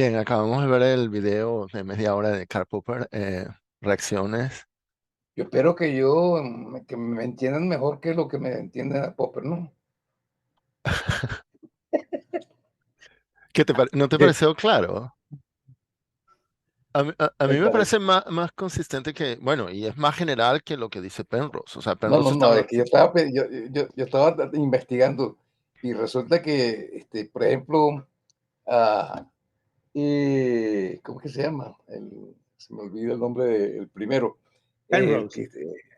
Bien, acabamos de ver el video de media hora de Karl Popper, reacciones. Yo espero que me entiendan mejor que lo que me entienden a Popper, ¿no? ¿No te De pareció claro? A mí me me parece parece más consistente que, bueno, y es más general que lo que dice Penrose. O sea, no, Penrose no, está no, es que yo estaba investigando y resulta que, por ejemplo, ah, ¿cómo que se llama? Se me olvida el nombre del primero, Penrose.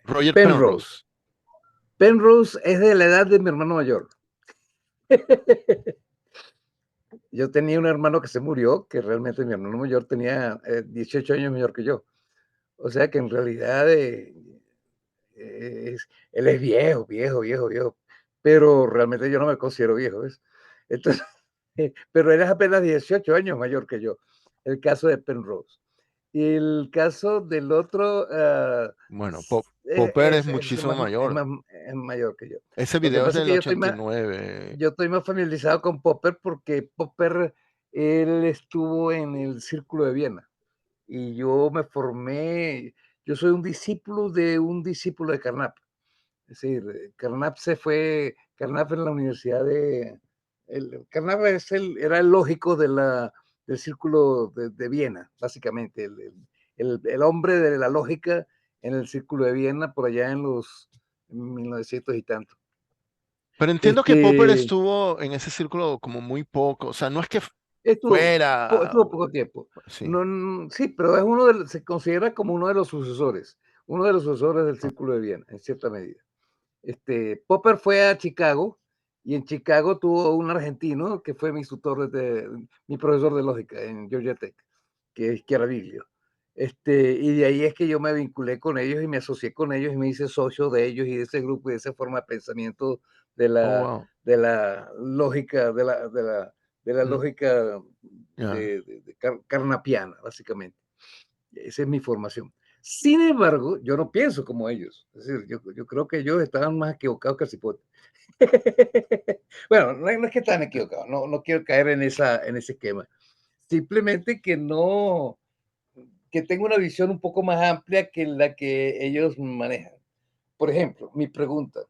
Roger Penrose. Penrose. Penrose es de la edad de mi hermano mayor. Yo tenía un hermano que se murió, que realmente mi hermano mayor tenía 18 años mayor que yo. O sea que en realidad él es viejo, viejo, viejo, viejo, pero realmente yo no me considero viejo, ¿ves? Entonces, pero él es apenas 18 años mayor que yo, el caso de Penrose. Y el caso del otro Bueno, Popper es muchísimo mayor. es mayor que yo. Ese Lo que video es pasa es del que 89. yo estoy más familiarizado con Popper porque Popper, él estuvo en el Círculo de Viena y yo me formé, yo soy un discípulo de un discípulo de Carnap. Es decir, Carnap en la universidad Carnap era el lógico del círculo de Viena, básicamente, el hombre de la lógica en el círculo de Viena por allá en los 1900 y tanto. Pero entiendo que Popper Este, estuvo en ese círculo como muy poco. O sea, no es que fuera. estuvo poco tiempo. Sí. No, sí, pero se considera como uno de los sucesores del círculo de Viena, en cierta medida. Popper fue a Chicago y en Chicago tuvo un argentino que fue mi profesor de lógica en Georgia Tech, que es Chiaraviglio. Y de ahí es que yo me vinculé con ellos y me asocié con ellos y me hice socio de ellos y de ese grupo y de esa forma de pensamiento de Oh, la, wow. de la lógica, de la Mm, lógica ya. carnapiana, básicamente. Esa es mi formación. Sin embargo, yo no pienso como ellos. Es decir, yo creo que ellos estaban más equivocados que el cipote. Bueno, no es que están equivocados, no quiero caer en ese esquema. Simplemente que tengo una visión un poco más amplia que la que ellos manejan. Por ejemplo, mi pregunta,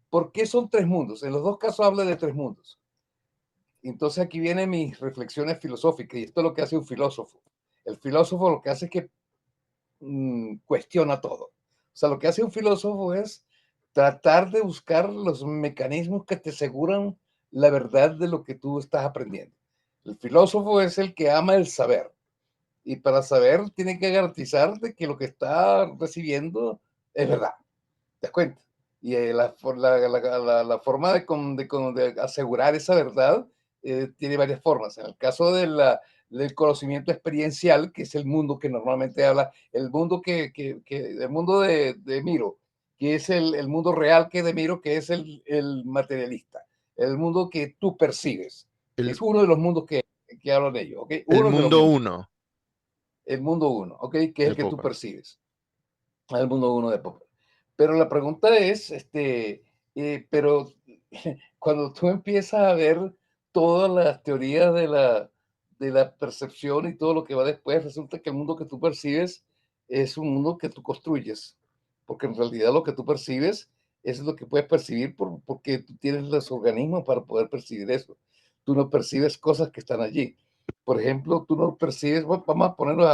¿por qué son tres mundos? En los dos casos habla de tres mundos. Entonces aquí vienen mis reflexiones filosóficas y esto es lo que hace un filósofo. El filósofo lo que hace es que cuestiona todo. O sea, lo que hace un filósofo es tratar de buscar los mecanismos que te aseguran la verdad de lo que tú estás aprendiendo. El filósofo es el que ama el saber y para saber tiene que garantizar de que lo que está recibiendo es verdad. ¿Te das cuenta? Y la forma de asegurar esa verdad tiene varias formas. En el caso del conocimiento experiencial, que es el mundo que normalmente habla, el mundo de Miro, que es el mundo real que de Miro, que es el materialista, el mundo que tú percibes. El, Es uno de los mundos que hablan ellos, ¿ok? el Uno de los mundo mundos. uno El mundo uno, ¿ok? Que es de el que tú Popper. percibes. El mundo uno de Popper. Pero la pregunta es, pero cuando tú empiezas a ver todas las teorías de la percepción y todo lo que va después, resulta que el mundo que tú percibes es un mundo que tú construyes, porque en realidad lo que tú percibes es lo que puedes percibir porque tú tienes los organismos para poder percibir eso. Tú no percibes cosas que están allí. Por ejemplo, tú no percibes, vamos a ponerlo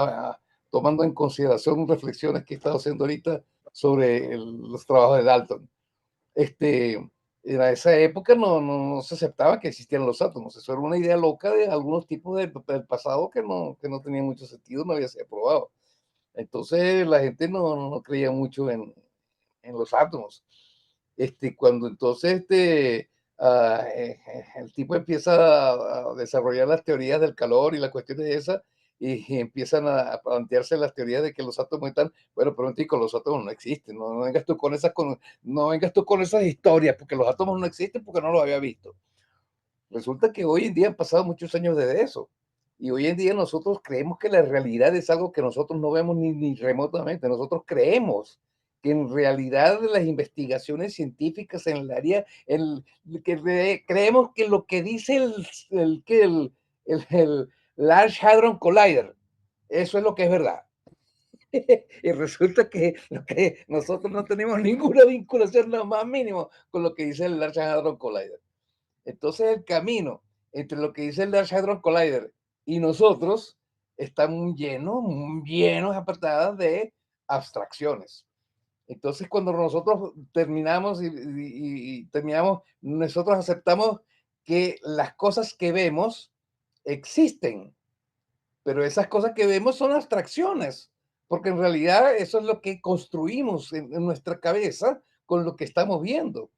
tomando en consideración reflexiones que he estado haciendo ahorita sobre los trabajos de Dalton. Este, en esa época no se aceptaba que existieran los átomos. Eso era una idea loca de algunos tipos del pasado que no tenía mucho sentido, no había sido probado. Entonces la gente no creía mucho en los átomos. Cuando entonces el tipo empieza a desarrollar las teorías del calor y las cuestiones de esas, y empiezan a plantearse las teorías de que los átomos están, bueno, pero los átomos no existen, no vengas tú con no vengas tú con esas historias, porque los átomos no existen porque no los había visto. Resulta que hoy en día han pasado muchos años desde eso. Y hoy en día nosotros creemos que la realidad es algo que nosotros no vemos ni remotamente. Nosotros creemos que en realidad las investigaciones científicas en el área, creemos que lo que dice el, Large Hadron Collider. Eso es lo que es verdad. Y resulta que, nosotros no tenemos ninguna vinculación, lo más mínimo, con lo que dice el Large Hadron Collider. Entonces, el camino entre lo que dice el Large Hadron Collider y nosotros está muy llenos apartadas de abstracciones. Entonces, cuando nosotros terminamos y terminamos, nosotros aceptamos que las cosas que vemos existen, pero esas cosas que vemos son abstracciones, porque en realidad eso es lo que construimos en nuestra cabeza con lo que estamos viendo,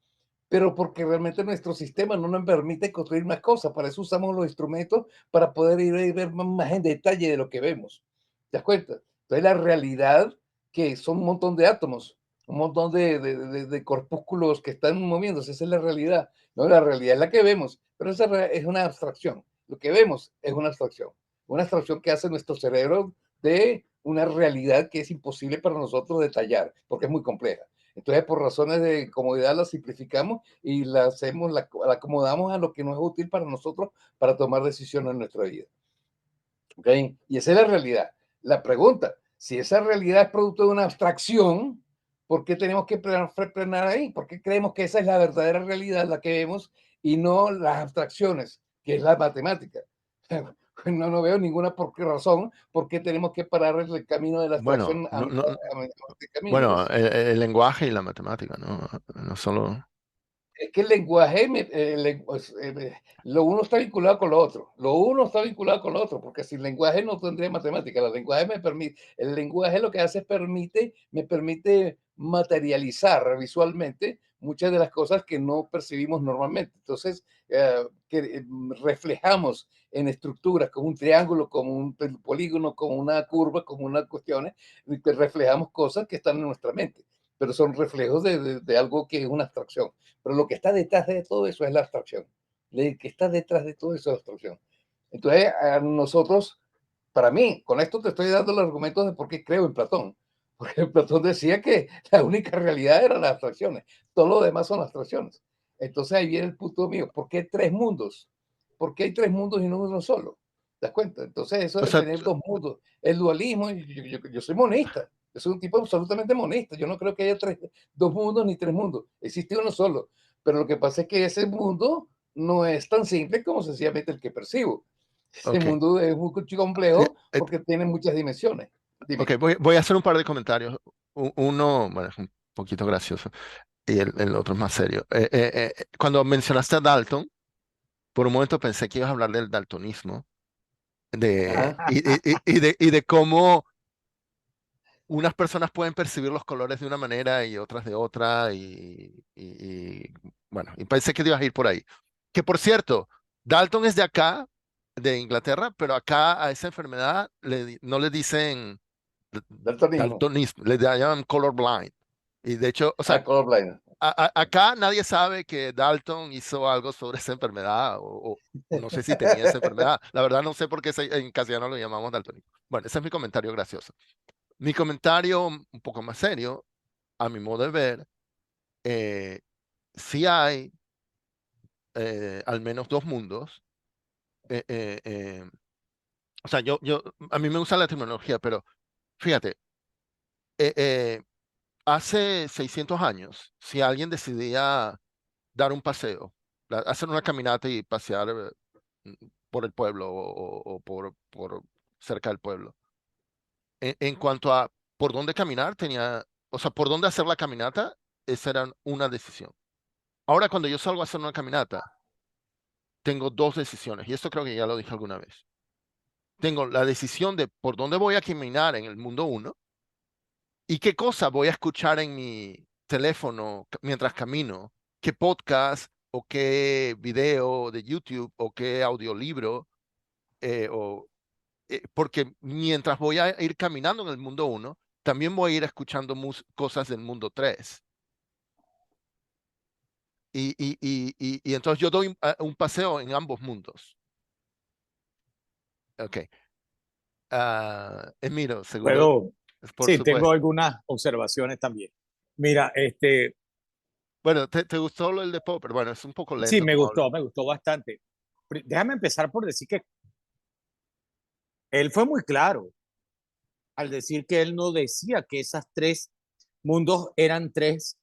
pero porque realmente nuestro sistema no nos permite construir más cosas. Para eso usamos los instrumentos para poder ir a ver más en detalle de lo que vemos. ¿Te das cuenta? Entonces la realidad, que son un montón de átomos, un montón de corpúsculos que están moviéndose, esa es la realidad. No, la realidad es la que vemos, pero esa es una abstracción. Lo que vemos es una abstracción que hace nuestro cerebro de una realidad que es imposible para nosotros detallar, porque es muy compleja. Entonces, por razones de comodidad, la simplificamos y la hacemos, la acomodamos a lo que no es útil para nosotros para tomar decisiones en nuestra vida. ¿Okay? Y esa es la realidad. La pregunta, si esa realidad es producto de una abstracción, ¿por qué tenemos que frenar ahí? ¿Por qué creemos que esa es la verdadera realidad, la que vemos, y no las abstracciones, que es la matemática? No veo ninguna por qué razón, por qué tenemos que parar el camino de la Bueno, abstracción no, no, a mitad de camino, bueno, pues. el lenguaje y la matemática, ¿no? No solo. Es que el lenguaje, pues, lo uno está vinculado con lo otro. Lo uno está vinculado con lo otro, porque sin lenguaje no tendría matemática. El lenguaje lo que hace es me permite materializar visualmente muchas de las cosas que no percibimos normalmente. Entonces, reflejamos en estructuras como un triángulo, como un polígono, como una curva, como unas cuestiones, que reflejamos cosas que están en nuestra mente, pero son reflejos de algo que es una abstracción. Pero lo que está detrás de todo eso es la abstracción. Lo que está detrás de todo eso es la abstracción. Entonces, a nosotros, para mí, con esto te estoy dando los argumentos de por qué creo en Platón. Porque Platón decía que la única realidad eran las abstracciones. Todo lo demás son abstracciones. Entonces ahí viene el punto mío. ¿Por qué tres mundos? ¿Por qué hay tres mundos y no uno solo? ¿Te das cuenta? Entonces eso O de sea, tener dos mundos, el dualismo, yo soy monista. Yo soy un tipo absolutamente monista. Yo no creo que haya dos mundos ni tres mundos. Existe uno solo. Pero lo que pasa es que ese mundo no es tan simple como sencillamente el que percibo. Ese ok. mundo es muy Eh, complejo eh, porque tiene muchas dimensiones. ok, Dime. voy a hacer un par de comentarios. Uno, bueno, es un poquito gracioso y el otro es más serio. Cuando mencionaste a Dalton, por un momento pensé que ibas a hablar del daltonismo Ajá. y de cómo unas personas pueden percibir los colores de una manera y otras de otra, bueno, y pensé que te ibas a ir por ahí. Que por cierto, Dalton es de acá, de Inglaterra, pero acá a esa enfermedad no le dicen Daltonismo. daltonismo, le llaman colorblind. Y de hecho, o sea, Ah, colorblind. acá nadie sabe que Dalton hizo algo sobre esa enfermedad o no sé si tenía esa enfermedad. La verdad no sé por qué en castellano lo llamamos daltonismo. Bueno, ese es mi comentario gracioso. Mi comentario un poco más serio, a mi modo de ver, eh, sí hay al menos dos mundos. eh, eh, eh, o sea, a mí me gusta la tecnología, pero fíjate, eh, eh, hace 600 años, si alguien decidía dar un paseo, hacer una caminata y pasear por el pueblo o por cerca del pueblo, en cuanto a por dónde caminar, o sea, por dónde hacer la caminata, esa era una decisión. Ahora, cuando yo salgo a hacer una caminata, tengo dos decisiones, y esto creo que ya lo dije alguna vez. Tengo la decisión de por dónde voy a caminar en el mundo uno y qué cosa voy a escuchar en mi teléfono mientras camino, qué podcast o qué video de YouTube o qué audiolibro, porque mientras voy a ir caminando en el mundo uno, también voy a ir escuchando cosas del mundo tres. Y entonces yo doy un paseo en ambos mundos. Ok. Emiro, seguro, Puedo, por sí, tengo supuesto. algunas observaciones también. Mira, Bueno, ¿te gustó lo del de Popper? Bueno, es un poco sí, lento como habla. me gustó bastante. Déjame empezar por decir que Él fue muy claro al decir que él no decía que esas tres mundos eran tres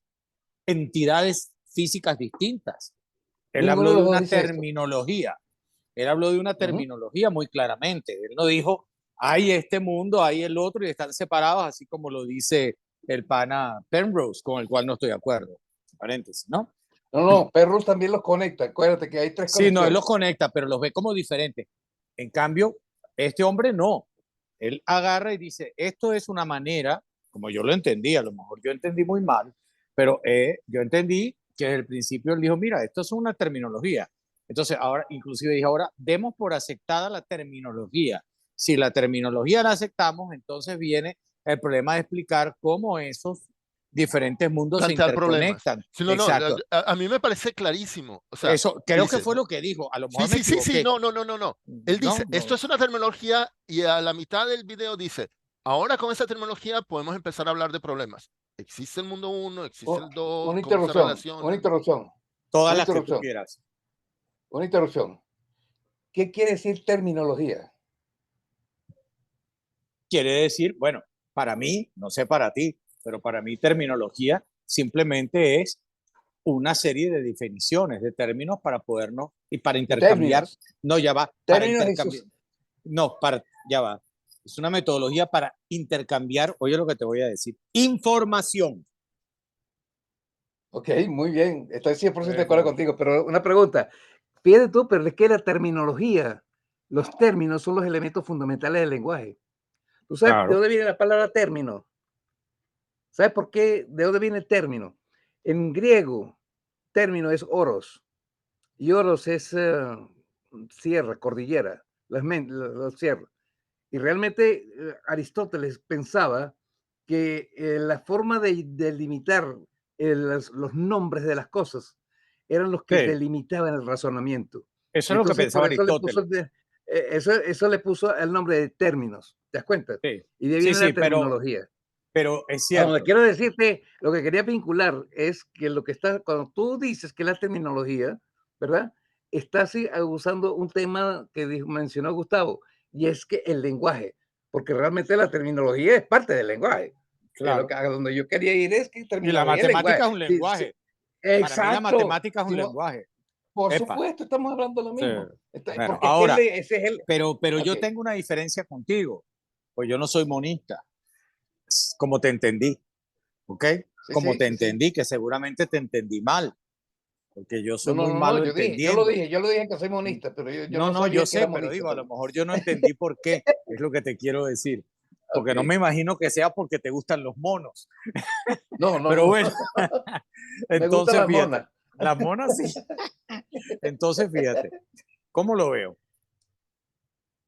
entidades físicas distintas. Él Ninguno habló de de los dos una dice esto. terminología. Él habló de una Ujú. terminología muy claramente. Él no dijo, hay este mundo, hay el otro y están separados, así como lo dice el pana Penrose, con el cual no estoy de acuerdo. Paréntesis, ¿no? No, Perros también los conecta. Acuérdate que hay tres Sí, no, él los conexiones. conecta, pero los ve como diferentes. En cambio, este hombre no. Él agarra y dice, esto es una manera, como yo lo entendí, a lo mejor yo entendí muy mal, pero yo entendí que desde el principio él dijo, mira, esto es una terminología. Entonces, ahora, inclusive dije, ahora demos por aceptada la terminología. Si la terminología la aceptamos, entonces viene el problema de explicar cómo esos diferentes mundos se Plantear problemas. interconectan. Sí, no, no, Exacto. a mí me parece clarísimo. O sea, Eso creo que dice, fue lo que dijo. A lo sí, mejor me sí, sí, sí, equivoqué. no, no, no, no, no. Él dice, No, esto no. es una terminología y a la mitad del video dice, ahora con esa terminología podemos empezar a hablar de problemas. Existe el mundo uno, existe el dos, Una cómo se interrupción, una relacionan. interrupción, Todas una las que tú interrupción, quieras. una interrupción. ¿Qué quiere decir terminología? Quiere decir, bueno, para mí, no sé para ti, pero para mí terminología simplemente es una serie de definiciones, de términos para podernos y para De intercambiar, términos. no, ya va, para Términos y intercambiar, sus... no, para, ya va, es una metodología para intercambiar, oye lo que te voy a decir, información. Ok, muy bien. Estoy 100% de acuerdo Bueno, contigo, pero una pregunta. Fíjate tú, pero es que la terminología, los términos son los elementos fundamentales del lenguaje. ¿Tú sabes de claro, dónde viene la palabra término? ¿Sabes por qué? ¿De dónde viene el término? En griego, término es oros. Y oros es sierra, cordillera, las sierras. Y realmente Aristóteles pensaba que la forma de delimitar los nombres de las cosas eran los que sí, delimitaban el razonamiento. eso Y es lo que entonces pensaba por eso le puso, Aristóteles, eso le puso el nombre de términos, ¿te das cuenta? sí, Y de ahí sí, viene sí, la terminología. pero es A donde cierto, quiero decirte, lo que quería vincular es que lo que está, cuando tú dices que la terminología, ¿verdad? Estás usando un tema que mencionó Gustavo, y es que el lenguaje, porque realmente la terminología es parte del lenguaje. claro, A donde yo quería ir es que y la terminología es lenguaje. matemática es un Sí, sí, lenguaje, para mí la exacto. matemática es un Si no, lenguaje, por epa, supuesto, estamos hablando de lo sí. mismo. Bueno, Porque es que ahora, ese es el... pero Ok, yo tengo una diferencia contigo, pues yo no soy monista, como te entendí, ¿ok? sí, Como sí, te sí, sí. entendí, que seguramente te entendí mal, porque yo No, soy no, muy no, no, malo yo entendiendo. lo dije que soy monista, pero yo No, no no, yo sabía que era sé, pero monista digo, a lo también. mejor yo no entendí por qué, es lo que te quiero decir, porque Ok. no me imagino que sea porque te gustan los monos, No, no, pero no. bueno, Me gustan entonces las fíjate, monas. las monas sí, entonces fíjate, ¿cómo lo veo?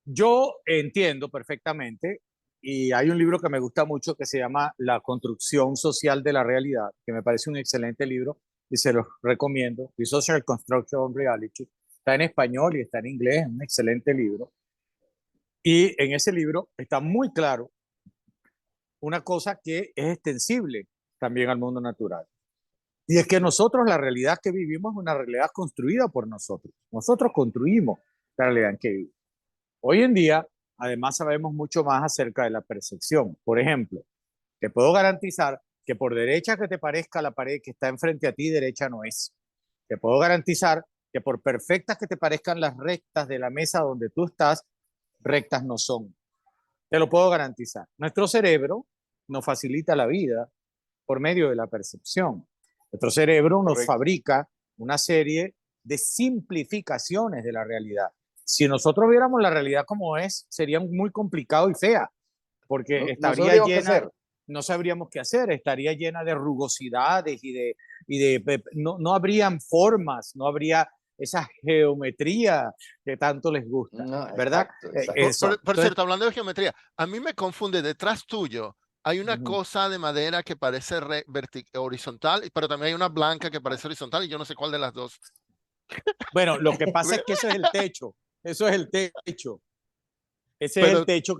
Yo entiendo perfectamente, y hay un libro que me gusta mucho que se llama La construcción social de la realidad, que me parece un excelente libro y se los recomiendo. The Social Construction of Reality. Está en español y está en inglés, es un excelente libro. Y en ese libro está muy claro una cosa que es extensible también al mundo natural. Y es que nosotros, la realidad que vivimos es una realidad construida por nosotros. Nosotros construimos la realidad en que vivimos. Hoy en día, además, sabemos mucho más acerca de la percepción. Por ejemplo, te puedo garantizar que por derecha que te parezca la pared que está enfrente a ti, derecha no es. Te puedo garantizar que por perfectas que te parezcan las rectas de la mesa donde tú estás, rectas no son. Te lo puedo garantizar. Nuestro cerebro nos facilita la vida por medio de la percepción. Nuestro cerebro nos Correcto. fabrica una serie de simplificaciones de la realidad. Si nosotros viéramos la realidad como es, sería muy complicado y fea, porque No, no estaría sabríamos qué llena, hacer. no sabríamos qué hacer, estaría llena de rugosidades no habrían formas, no habría esa geometría que tanto les gusta, No, ¿verdad? exacto, exacto. Eso. Por Entonces, cierto, hablando de geometría, a mí me confunde, detrás tuyo hay una uh-huh. cosa de madera que parece horizontal, pero también hay una blanca que parece horizontal y yo no sé cuál de las dos. Bueno, lo que pasa es que eso es el techo, eso es el techo, ese es el Pero, techo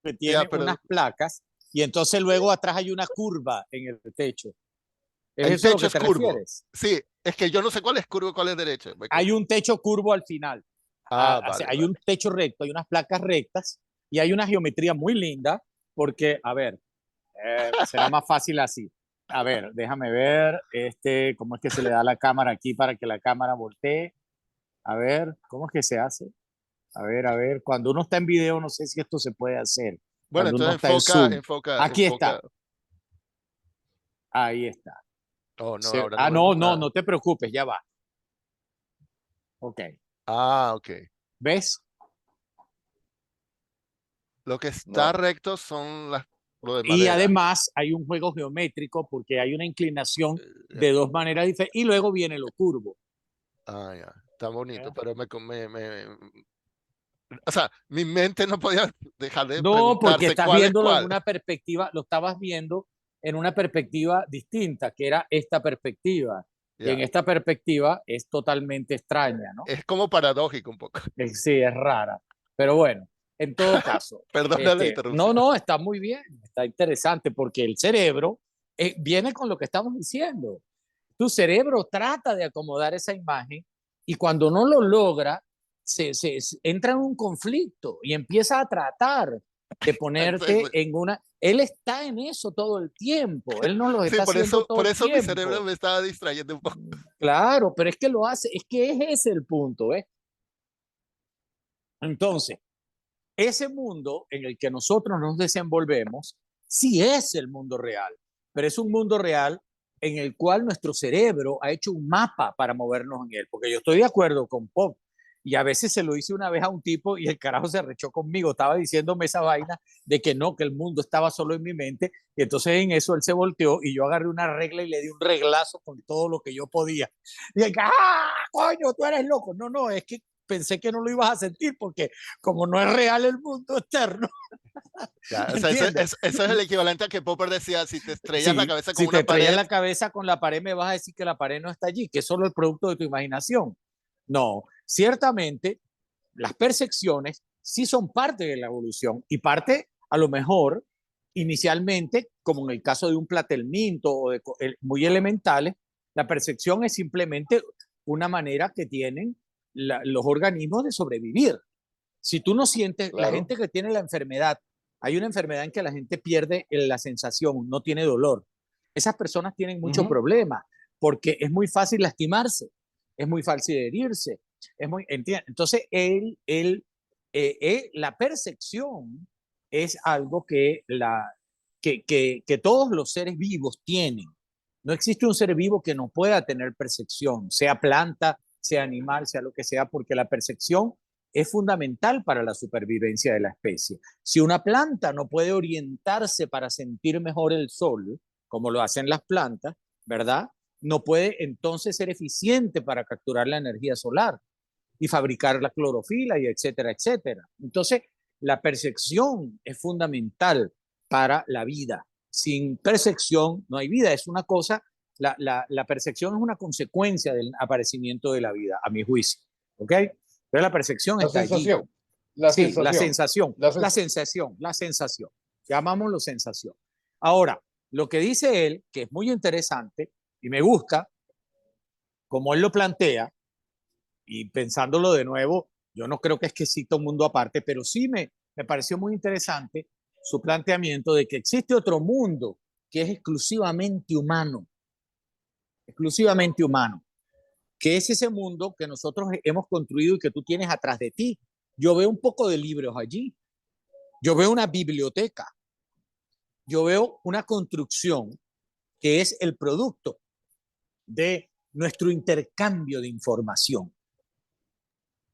que ya, tiene pero unas placas y entonces luego atrás hay una curva en el techo. ¿Es el eso a lo techo que es te curvo. refieres? Sí, es que yo no sé cuál es curvo y cuál es derecho. Me Hay confundo. un techo curvo al final. Ah, vale, Hay vale. un techo recto, hay unas placas rectas Y hay una geometría muy linda porque, a ver, será más fácil así. A ver, déjame ver cómo es que se le da la cámara aquí para que la cámara voltee. A ver, ¿cómo es que se hace? A ver, cuando uno está en video, no sé si esto se puede hacer. Bueno, Cuando uno entonces está en Zoom. Aquí enfoca. está. Ahí está. Oh, no, ahora no Ah, vemos no, nada. no te preocupes, ya va. Ok. Ah, ok. ¿Ves? Lo que está No. recto son lo de Y madera. además hay un juego geométrico porque hay una inclinación Ya. de dos maneras diferentes y luego viene lo curvo. Ah, ya. Está bonito, ¿Eh? pero o sea, mi mente no podía dejar de No, porque preguntarse estás cuál es viéndolo en cuál. una perspectiva, lo estabas viendo en una perspectiva distinta, que era esta perspectiva. Y en Ya. esta perspectiva es totalmente extraña, ¿no? Es como paradójico un poco. Sí, es rara. Pero bueno, en todo caso, Perdona la no, interrupción. no, está muy bien, está interesante porque el cerebro viene con lo que estamos diciendo. Tu cerebro trata de acomodar esa imagen y cuando no lo logra, se entra en un conflicto y empieza a tratar de ponerte en una... Él está en eso todo el tiempo, él no lo Sí, está haciendo todo por el eso mi cerebro tiempo. me estaba distrayendo un poco. Claro, pero es que lo hace, es que es ese el punto, ¿eh? Entonces, ese mundo en el que nosotros nos desenvolvemos sí es el mundo real, pero es un mundo real en el cual nuestro cerebro ha hecho un mapa para movernos en él, porque yo estoy de acuerdo con Pop, y a veces se lo hice una vez a un tipo y el carajo se arrechó conmigo, estaba diciéndome esa vaina de que no, que el mundo estaba solo en mi mente, y entonces en eso él se volteó y yo agarré una regla y le di un reglazo con todo lo que yo podía. Y el, ¡ah, coño, tú eres loco! No, no, es que pensé que no lo ibas a sentir porque como no es real el mundo externo, Ya, o sea, ¿entiendes? eso es el equivalente a que Popper decía, si te estrellas la Sí, cabeza con si te una estrellas pared, la cabeza con la pared, me vas a decir que la pared no está allí, que es solo el producto de tu imaginación. No, ciertamente las percepciones sí son parte de la evolución y parte, a lo mejor, inicialmente, como en el caso de un platelminto o de muy elementales, la percepción es simplemente una manera que tienen los organismos de sobrevivir. Si tú no sientes, la Claro. gente que tiene la enfermedad, hay una enfermedad en que la gente pierde la sensación, no tiene dolor. Esas personas tienen mucho problema porque es muy fácil lastimarse, es muy fácil herirse, es muy, ¿entiendes? Entonces, la percepción es algo que todos los seres vivos tienen. No existe un ser vivo que no pueda tener percepción, sea planta, sea animal, sea lo que sea, porque la percepción es fundamental para la supervivencia de la especie. Si una planta no puede orientarse para sentir mejor el sol, como lo hacen las plantas, ¿verdad? No puede entonces ser eficiente para capturar la energía solar y fabricar la clorofila y etcétera, etcétera. Entonces, la percepción es fundamental para la vida. Sin percepción no hay vida, es una cosa, la percepción es una consecuencia del aparecimiento de la vida, a mi juicio. ¿Ok? Pero la percepción La está allí. sensación. La Sí, la sensación. sensación, la sensación, la sensación. Llamámoslo sensación. Ahora, lo que dice él, que es muy interesante y me gusta, como él lo plantea, y pensándolo de nuevo, yo no creo que es que exista un mundo aparte, pero sí me pareció muy interesante su planteamiento de que existe otro mundo que es exclusivamente humano, que es ese mundo que nosotros hemos construido y que tú tienes atrás de ti. Yo veo un poco de libros allí, yo veo una biblioteca, yo veo una construcción que es el producto de nuestro intercambio de información,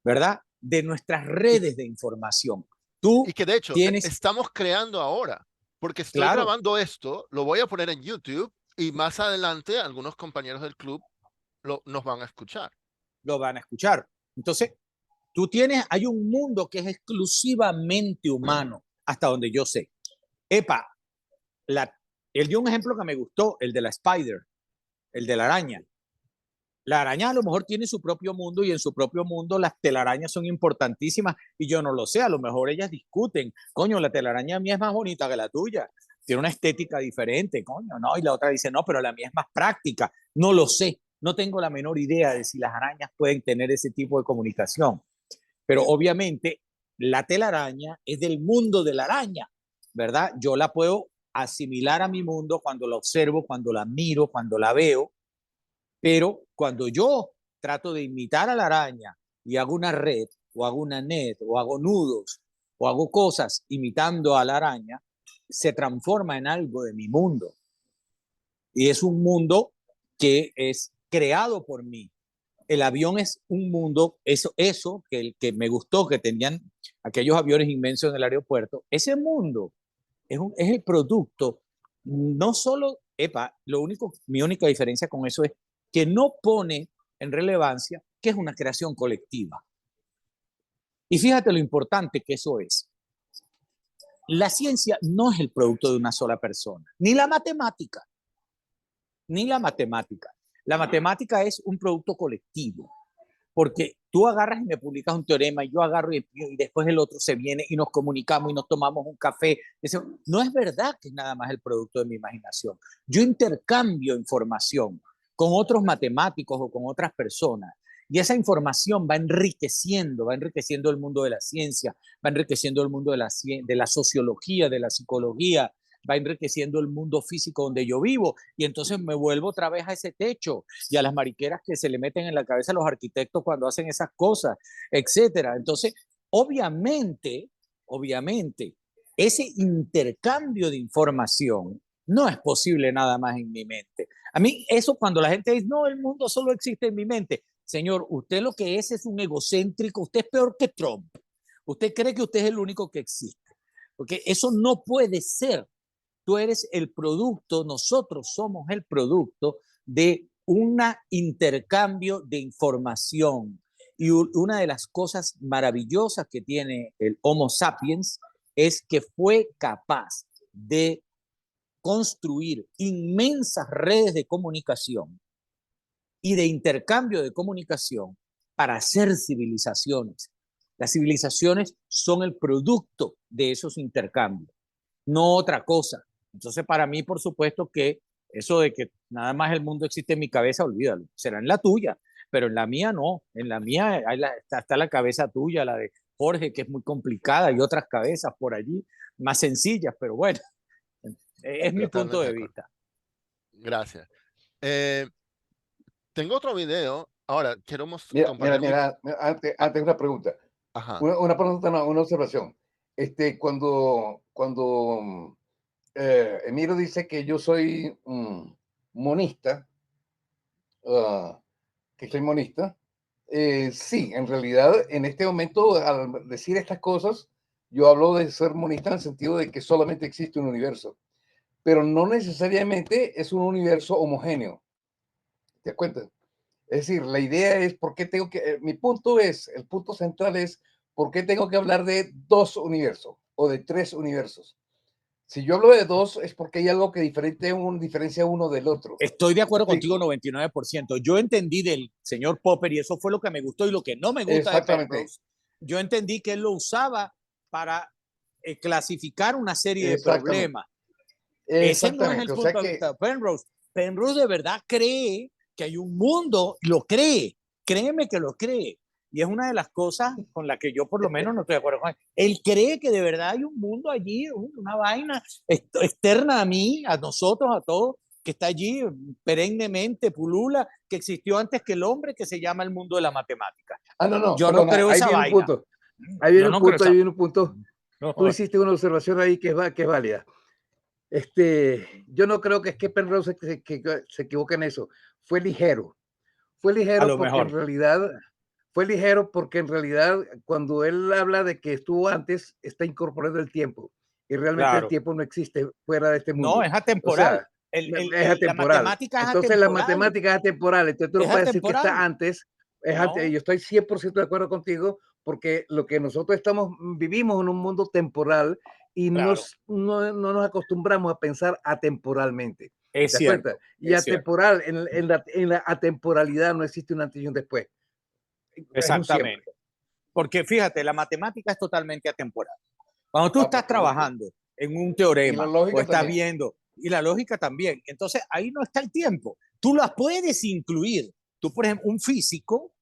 ¿verdad? De nuestras y, redes de información. Tú y que de hecho tienes, estamos creando ahora, porque estoy claro, grabando esto, lo voy a poner en YouTube y más adelante algunos compañeros del club nos van a escuchar. lo van a escuchar. Entonces, hay un mundo que es exclusivamente humano, hasta donde yo sé. Epa, él dio un ejemplo que me gustó, el de la spider, el de la araña. La araña a lo mejor tiene su propio mundo y en su propio mundo las telarañas son importantísimas y yo no lo sé, a lo mejor ellas discuten, coño, la telaraña mía es más bonita que la tuya, tiene una estética diferente, coño, ¿no? Y la otra dice, no, pero la mía es más práctica, no lo sé, no tengo la menor idea de si las arañas pueden tener ese tipo de comunicación, pero obviamente la telaraña es del mundo de la araña, ¿verdad? Yo la puedo asimilar a mi mundo cuando la observo, cuando la miro, cuando la veo, pero cuando yo trato de imitar a la araña y hago una red, o hago una net, o hago nudos, o hago cosas imitando a la araña, se transforma en algo de mi mundo. Y es un mundo que es creado por mí. El avión es un mundo, eso que me gustó, que tenían aquellos aviones inmensos en el aeropuerto, ese mundo es el producto, no solo, mi única diferencia con eso es que no pone en relevancia que es una creación colectiva. Y fíjate lo importante que eso es. La ciencia no es el producto de una sola persona, ni la matemática, ni la matemática. La matemática es un producto colectivo, porque tú agarras y me publicas un teorema y yo agarro y después el otro se viene y nos comunicamos y nos tomamos un café. No es verdad que es nada más el producto de mi imaginación. Yo intercambio información con otros matemáticos o con otras personas y esa información va enriqueciendo el mundo de la ciencia, va enriqueciendo el mundo de la sociología, de la psicología, va enriqueciendo el mundo físico donde yo vivo y entonces me vuelvo otra vez a ese techo y a las mariqueras que se le meten en la cabeza a los arquitectos cuando hacen esas cosas, etcétera. Entonces, obviamente, ese intercambio de información no es posible nada más en mi mente. A mí eso cuando la gente dice, no, el mundo solo existe en mi mente. Señor, usted lo que es un egocéntrico, usted es peor que Trump. Usted cree que usted es el único que existe. Porque eso no puede ser. Tú eres el producto, nosotros somos el producto de un intercambio de información. Y una de las cosas maravillosas que tiene el Homo sapiens es que fue capaz de construir inmensas redes de comunicación y de intercambio de comunicación para hacer civilizaciones. Las civilizaciones son el producto de esos intercambios, no otra cosa. Entonces, para mí, por supuesto que eso de que nada más el mundo existe en mi cabeza, olvídalo. Será en la tuya, pero en la mía no. En la mía está la cabeza tuya, la de Jorge, que es muy complicada, y otras cabezas por allí más sencillas, pero bueno, es mi punto de vista. Gracias. Tengo otro video. Ahora, quiero compartir. Mira, antes una pregunta. Ajá. Una pregunta, no, una observación. Cuando Emiro dice que yo soy monista, que soy monista, sí, en realidad, en este momento, al decir estas cosas, yo hablo de ser monista en el sentido de que solamente existe un universo, pero no necesariamente es un universo homogéneo. ¿Te das cuenta? Es decir, la idea es por qué tengo que, el punto central es por qué tengo que hablar de dos universos o de tres universos. Si yo hablo de dos es porque hay algo que diferencia uno del otro. Estoy de acuerdo contigo 99%. Yo entendí del señor Popper y eso fue lo que me gustó y lo que no me gusta de Penrose. Yo entendí que él lo usaba para clasificar una serie de problemas. Ese no es el punto de vista de Penrose. Penrose de verdad cree que hay un mundo, lo cree. Créeme que lo cree. Y es una de las cosas con las que yo por lo menos no estoy de acuerdo con él. Él cree que de verdad hay un mundo allí, una vaina externa a mí, a nosotros, a todos, que está allí perennemente, pulula, que existió antes que el hombre, que se llama el mundo de la matemática. No. Yo no creo esa vaina. Ahí viene un punto. Tú hiciste una observación ahí que es válida. Yo no creo que es que Penrose se equivoque en eso. Fue ligero. Fue ligero porque en realidad cuando él habla de que estuvo antes, está incorporando el tiempo. Y realmente el tiempo no existe fuera de este mundo. No, es atemporal. Es atemporal. Entonces la matemática es atemporal. Entonces tú no puedes decir que está antes. Yo estoy 100% de acuerdo contigo porque lo que nosotros vivimos en un mundo temporal y no nos acostumbramos a pensar atemporalmente. Es cierto. Y atemporal, en la atemporalidad no existe un antes y un después. Exactamente. Porque fíjate, la matemática es totalmente atemporal. Cuando tú estás trabajando en un teorema o estás viendo, y la lógica también, entonces ahí no está el tiempo. Tú las puedes incluir. Tú, por ejemplo, un físico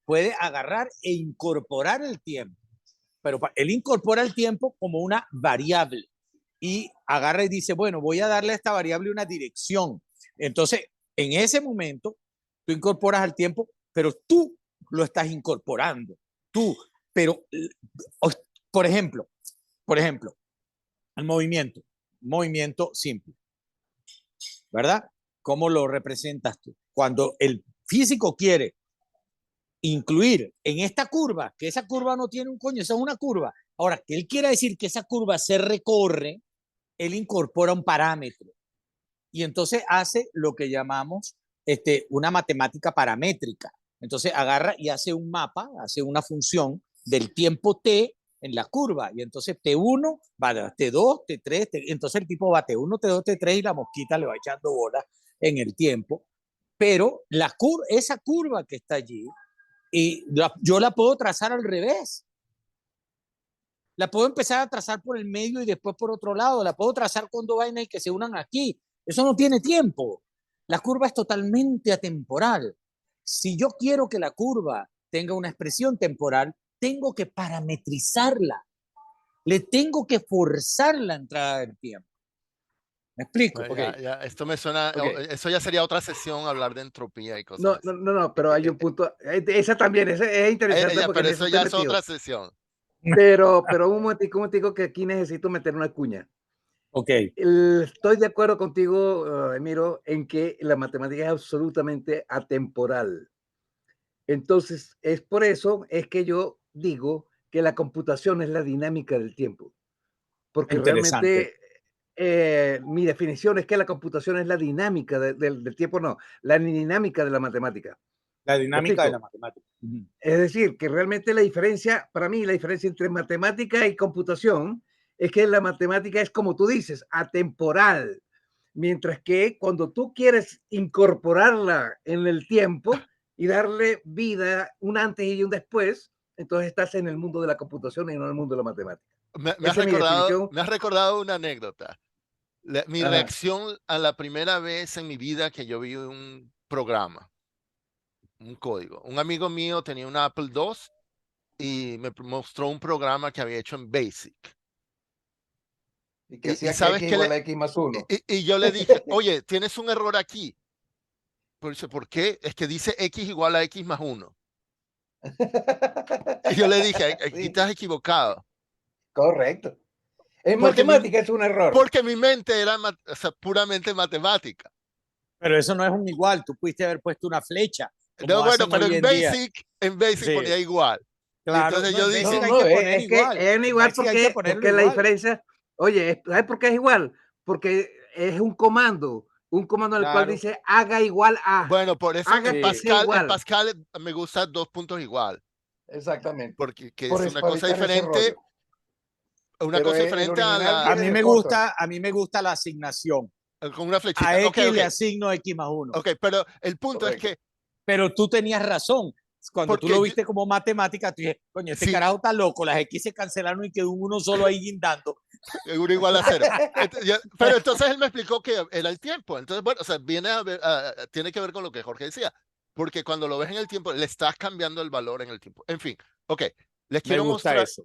puede agarrar e incorporar el tiempo. pero él incorpora el tiempo como una variable y agarra y dice, bueno, voy a darle a esta variable una dirección. Entonces, en ese momento, tú incorporas al tiempo, pero tú lo estás incorporando. Tú, pero, por ejemplo, el movimiento simple, ¿verdad? ¿Cómo lo representas tú? Cuando el físico quiere incluir en esta curva, que esa curva no tiene un coño, esa es una curva. Ahora, que él quiera decir que esa curva se recorre, él incorpora un parámetro y entonces hace lo que llamamos una matemática paramétrica. Entonces agarra y hace un mapa, hace una función del tiempo t en la curva y entonces T1 va a T2, T3, entonces el tipo va T1, T2, T3 y la mosquita le va echando bolas en el tiempo, pero esa curva que está allí y yo la puedo trazar al revés. La puedo empezar a trazar por el medio y después por otro lado. La puedo trazar con dos vainas y que se unan aquí. Eso no tiene tiempo. La curva es totalmente atemporal. Si yo quiero que la curva tenga una expresión temporal, tengo que parametrizarla. Le tengo que forzar la entrada del tiempo. ¿Me explico? Esto me suena, eso ya sería otra sesión, hablar de entropía y cosas así. No, pero hay un punto. Esa también, esa es interesante porque pero eso ya es otra sesión. Pero un momentico que aquí necesito meter una cuña. Ok. Estoy de acuerdo contigo, Emiro, en que la matemática es absolutamente atemporal. Entonces, es por eso es que yo digo que la computación es la dinámica del tiempo. Porque realmente mi definición es que la computación es la dinámica del tiempo, no, la dinámica de la matemática. La dinámica de la matemática. Es decir, que realmente la diferencia, para mí, la diferencia entre matemática y computación es que la matemática es, como tú dices, atemporal, mientras que cuando tú quieres incorporarla en el tiempo y darle vida un antes y un después, entonces estás en el mundo de la computación y no en el mundo de la matemática. Me has recordado una anécdota. Mi reacción a la primera vez en mi vida que yo vi un programa, un código. Un amigo mío tenía una Apple II y me mostró un programa que había hecho en BASIC. Y que hacía que X igual a X más 1. Y yo le dije, oye, tienes un error aquí. ¿Por qué? Es que dice X igual a X más 1. Y yo le dije, aquí estás equivocado. Correcto. En matemática es un error. Porque mi mente era puramente matemática. Pero eso no es un igual, tú pudiste haber puesto una flecha. No, bueno, pero en Basic sí. Ponía igual. Claro, entonces yo dije, es que igual porque la diferencia, oye, ¿sabes por qué es igual? Porque es un comando en el cual dice haga igual a. Bueno, por eso en Pascal me gusta 2 puntos igual. Exactamente. Porque es una cosa diferente. Una cosa diferente a la. A mí me gusta la asignación. Con una flechita. A X le asigno X más 1. Ok, pero el punto es que. Pero tú tenías razón. Cuando tú lo viste como matemática, tú dices, coño, este carajo está loco, las X se cancelaron y quedó uno solo ahí guindando. 1 igual a 0. Pero entonces él me explicó que era el tiempo. Entonces, bueno, o sea, tiene que ver con lo que Jorge decía. Porque cuando lo ves en el tiempo, le estás cambiando el valor en el tiempo. En fin, ok. Les quiero mostrar. Eso.